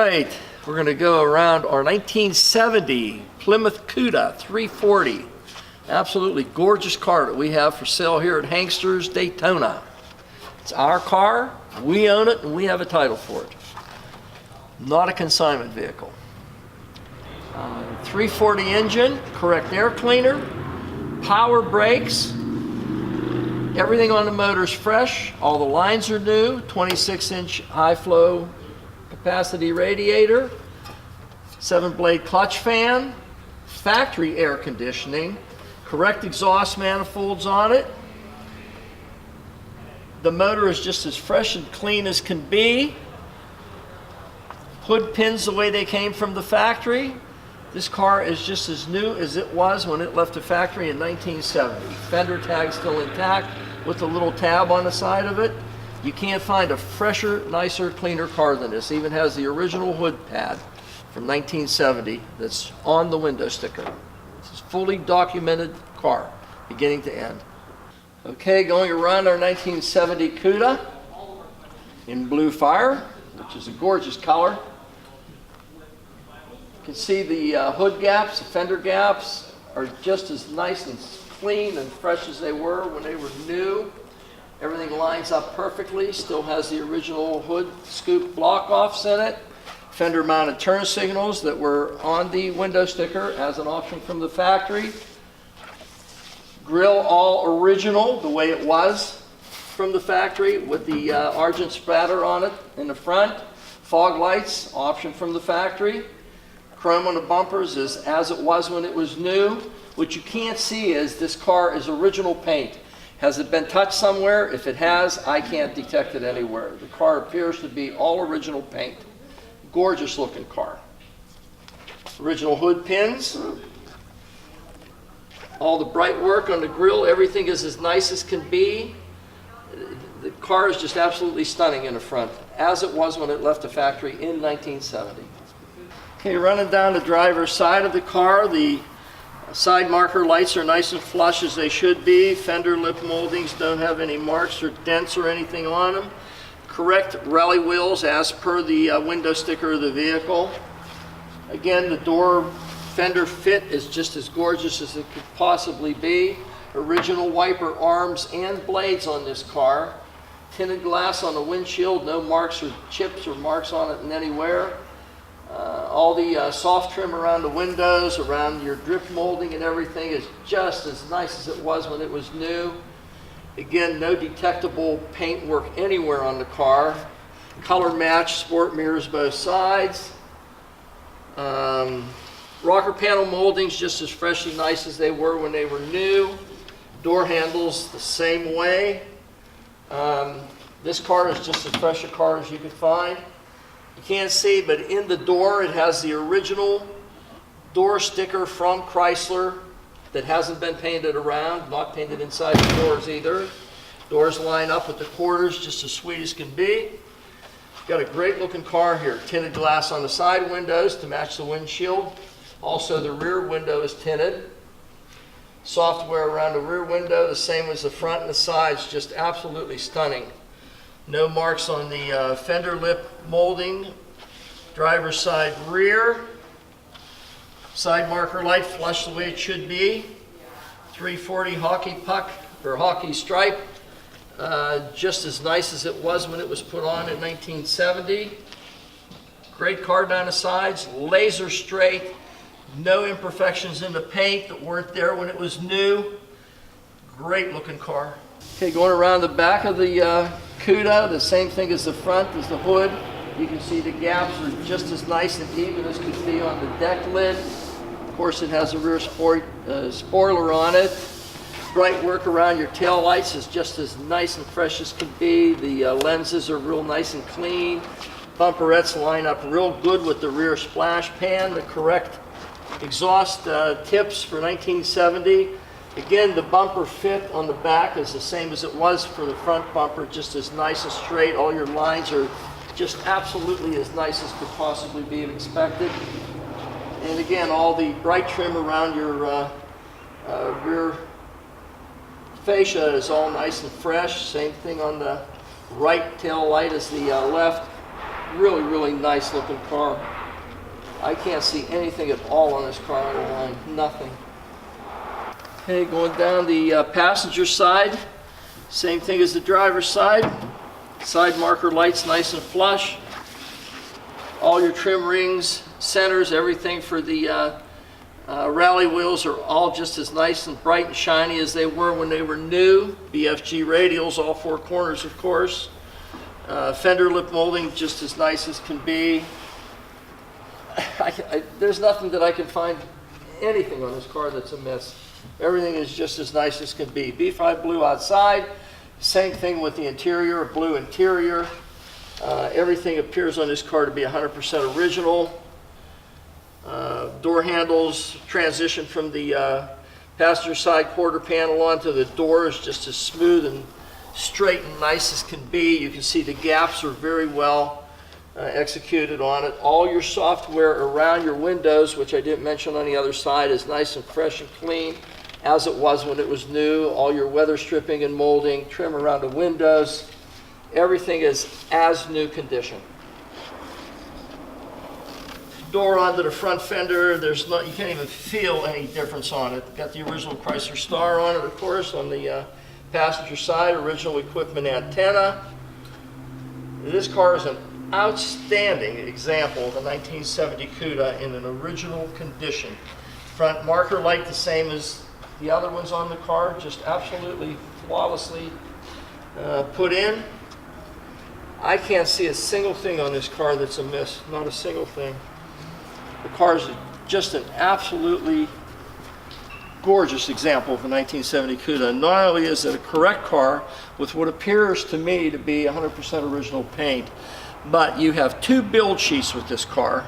right, we're going to go around our 1970 Plymouth Cuda 340. Absolutely gorgeous car that we have for sale here at HANKSTERS Daytona. It's our car, we own it, and we have a title for it. Not a consignment vehicle. 340 engine, correct air cleaner, power brakes, everything on the motor is fresh, all the lines are new, 26-inch high flow capacity radiator, 7-blade clutch fan, factory air conditioning, correct exhaust manifolds on it. The motor is just as fresh and clean as can be. Hood pins the way they came from the factory. This car is just as new as it was when it left the factory in 1970. Fender tag still intact with a little tab on the side of it. You can't find a fresher, nicer, cleaner car than this. It even has the original hood pad from 1970 that's on the window sticker. It's a fully documented car, beginning to end. Okay, going around our 1970 Cuda in blue fire, which is a gorgeous color. You can see the hood gaps, the fender gaps are just as nice and clean and fresh as they were when they were new. Everything lines up perfectly, still has the original hood scoop block offs in it. Fender mounted turn signals that were on the window sticker as an option from the factory. Grill all original, the way it was from the factory with the argent spatter on it in the front. Fog lights, option from the factory. Chrome on the bumpers is as it was when it was new. What you can't see is this car is original paint. Has it been touched somewhere? If it has, I can't detect it anywhere. The car appears to be all original paint. Gorgeous looking car. Original hood pins. All the bright work on the grille, everything is as nice as can be. The car is just absolutely stunning in the front, as it was when it left the factory in 1970. Okay, running down the driver's side of the car, the side marker lights are nice and flush as they should be. Fender lip moldings don't have any marks or dents or anything on them. Correct rally wheels as per the window sticker of the vehicle. Again, the door fender fit is just as gorgeous as it could possibly be. Original wiper arms and blades on this car. Tinted glass on the windshield, no marks or chips or marks on it in anywhere. All the soft trim around the windows, around your drip molding and everything is just as nice as it was when it was new. Again, no detectable paint work anywhere on the car. Color match, sport mirrors both sides. Rocker panel moldings just as freshly nice as they were when they were new. Door handles the same way. This car is just as fresh a car as you could find. You can't see, but in the door it has the original door sticker from Chrysler that hasn't been painted around, not painted inside the doors either. Doors line up with the quarters just as sweet as can be. Got a great looking car here. Tinted glass on the side windows to match the windshield. Also the rear window is tinted. Software around the rear window, the same as the front and the sides, just absolutely stunning. No marks on the fender lip molding. Driver's side rear. Side marker light flush the way it should be. 340 hockey puck or hockey stripe. Just as nice as it was when it was put on in 1970. Great car down the sides, laser straight. No imperfections in the paint that weren't there when it was new. Great looking car. Okay, going around the back of the Cuda, the same thing as the front, as the hood. You can see the gaps are just as nice and even as could be on the deck lid. Of course, it has a rear spoiler on it. Bright work around your tail lights is just as nice and fresh as can be. The lenses are real nice and clean. Bumperettes line up real good with the rear splash pan. The correct exhaust tips for 1970. Again, the bumper fit on the back is the same as it was for the front bumper, just as nice and straight. All your lines are just absolutely as nice as could possibly be expected. And again, all the bright trim around your rear fascia is all nice and fresh. Same thing on the right tail light as the left. Really, really nice looking car. I can't see anything at all on this car on the line, nothing. Okay, going down the passenger side, same thing as the driver's side. Side marker lights nice and flush. All your trim rings, centers, everything for the rally wheels are all just as nice and bright and shiny as they were when they were new. BFG radials, all four corners, of course. Fender lip molding, just as nice as can be. There's nothing that I can find anything on this car that's amiss. Everything is just as nice as can be. B5 blue outside, same thing with the interior, blue interior. Everything appears on this car to be 100% original. Door handles transition from the passenger side quarter panel onto the doors, just as smooth and straight and nice as can be. You can see the gaps are very well executed on it. All your software around your windows, which I didn't mention on the other side, is nice and fresh and clean as it was when it was new. All your weather stripping and molding, trim around the windows, everything is as new condition. Door onto the front fender, you can't even feel any difference on it. Got the original Chrysler star on it, of course, on the passenger side, original equipment antenna. This car is an outstanding example of the 1970 Cuda in an original condition. Front marker light the same as the other ones on the car, just absolutely flawlessly put in. I can't see a single thing on this car that's amiss, not a single thing. The car is just an absolutely gorgeous example of the 1970 Cuda. Not only is it a correct car with what appears to me to be 100% original paint, but you have two build sheets with this car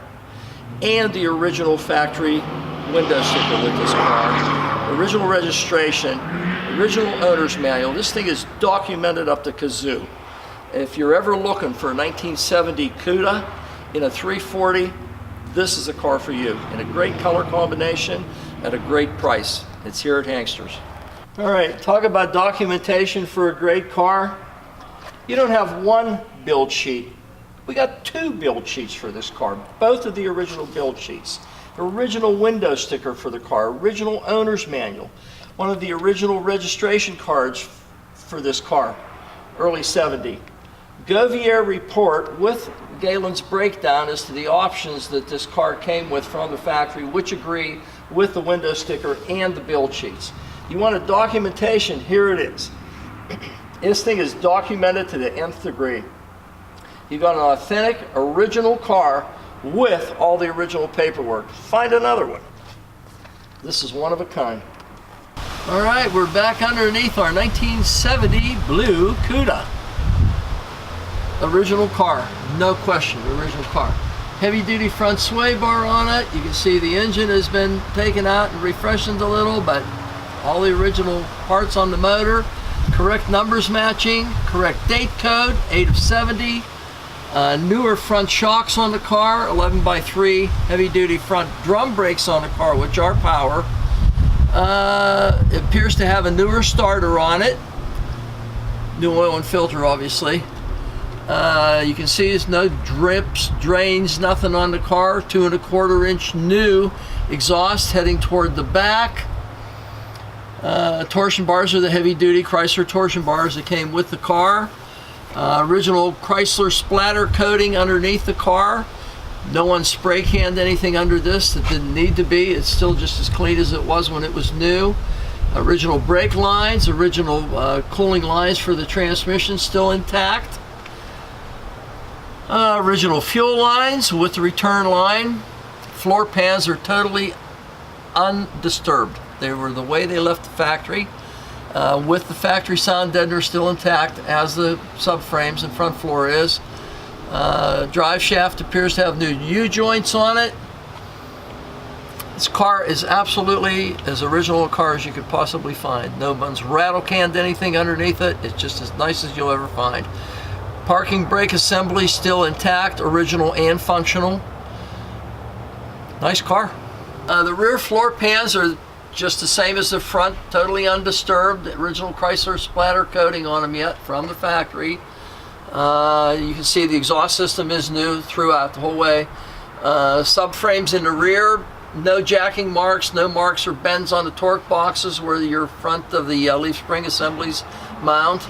and the original factory window sticker with this car, original registration, original owner's manual. This thing is documented up to kazoo. If you're ever looking for a 1970 Cuda in a 340, this is a car for you, in a great color combination at a great price. It's here at HANKSTERS. All right, talk about documentation for a great car. You don't have one build sheet. We got two build sheets for this car, both of the original build sheets. Original window sticker for the car, original owner's manual, one of the original registration cards for this car, early 70. Govier report with Galen's breakdown as to the options that this car came with from the factory, which agree with the window sticker and the build sheets. You want a documentation, here it is. This thing is documented to the nth degree. You got an authentic, original car with all the original paperwork. Find another one. This is one of a kind. All right, we're back underneath our 1970 blue Cuda. Original car, no question, original car. Heavy duty front sway bar on it. You can see the engine has been taken out and refreshened a little, but all the original parts on the motor. Correct numbers matching, correct date code, 8 of 70. Newer front shocks on the car, 11x3 heavy duty front drum brakes on the car, which are power. It appears to have a newer starter on it. New oil and filter, obviously. You can see there's no drips, drains, nothing on the car. 2 1/4 inch new exhaust heading toward the back. Torsion bars are the heavy duty Chrysler torsion bars that came with the car. Original Chrysler splatter coating underneath the car. No one spray canned anything under this that didn't need to be. It's still just as clean as it was when it was new. Original brake lines, original cooling lines for the transmission still intact. Original fuel lines with the return line. Floor pans are totally undisturbed. They were the way they left the factory, with the factory sound deadener still intact, as the subframes and front floor is. Drive shaft appears to have new U-joints on it. This car is absolutely as original a car as you could possibly find. No one's rattle canned anything underneath it. It's just as nice as you'll ever find. Parking brake assembly still intact, original and functional. Nice car. The rear floor pans are just the same as the front, totally undisturbed. The original Chrysler splatter coating on them yet from the factory. You can see the exhaust system is new throughout the whole way. Subframes in the rear, no jacking marks, no marks or bends on the torque boxes where your front of the leaf spring assemblies mount.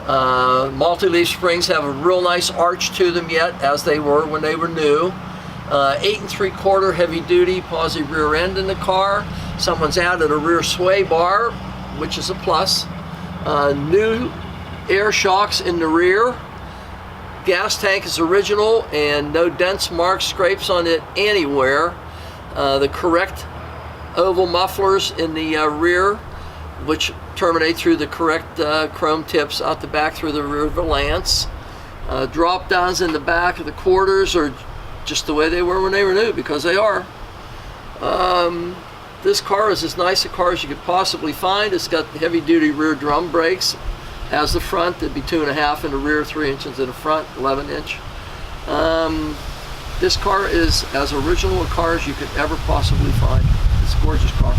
Multi-leaf springs have a real nice arch to them yet, as they were when they were new. 8 3/4 heavy duty posi rear end in the car. Someone's added a rear sway bar, which is a plus. New air shocks in the rear. Gas tank is original and no dents, marks, scrapes on it anywhere. The correct oval mufflers in the rear, which terminate through the correct chrome tips out the back through the rear valance. Drop downs in the back of the quarters are just the way they were when they were new, because they are. This car is as nice a car as you could possibly find. It's got heavy duty rear drum brakes as the front. It'd be 2.5 in the rear, 3 inches in the front, 11 inch. This car is as original a car as you could ever possibly find. It's a gorgeous car.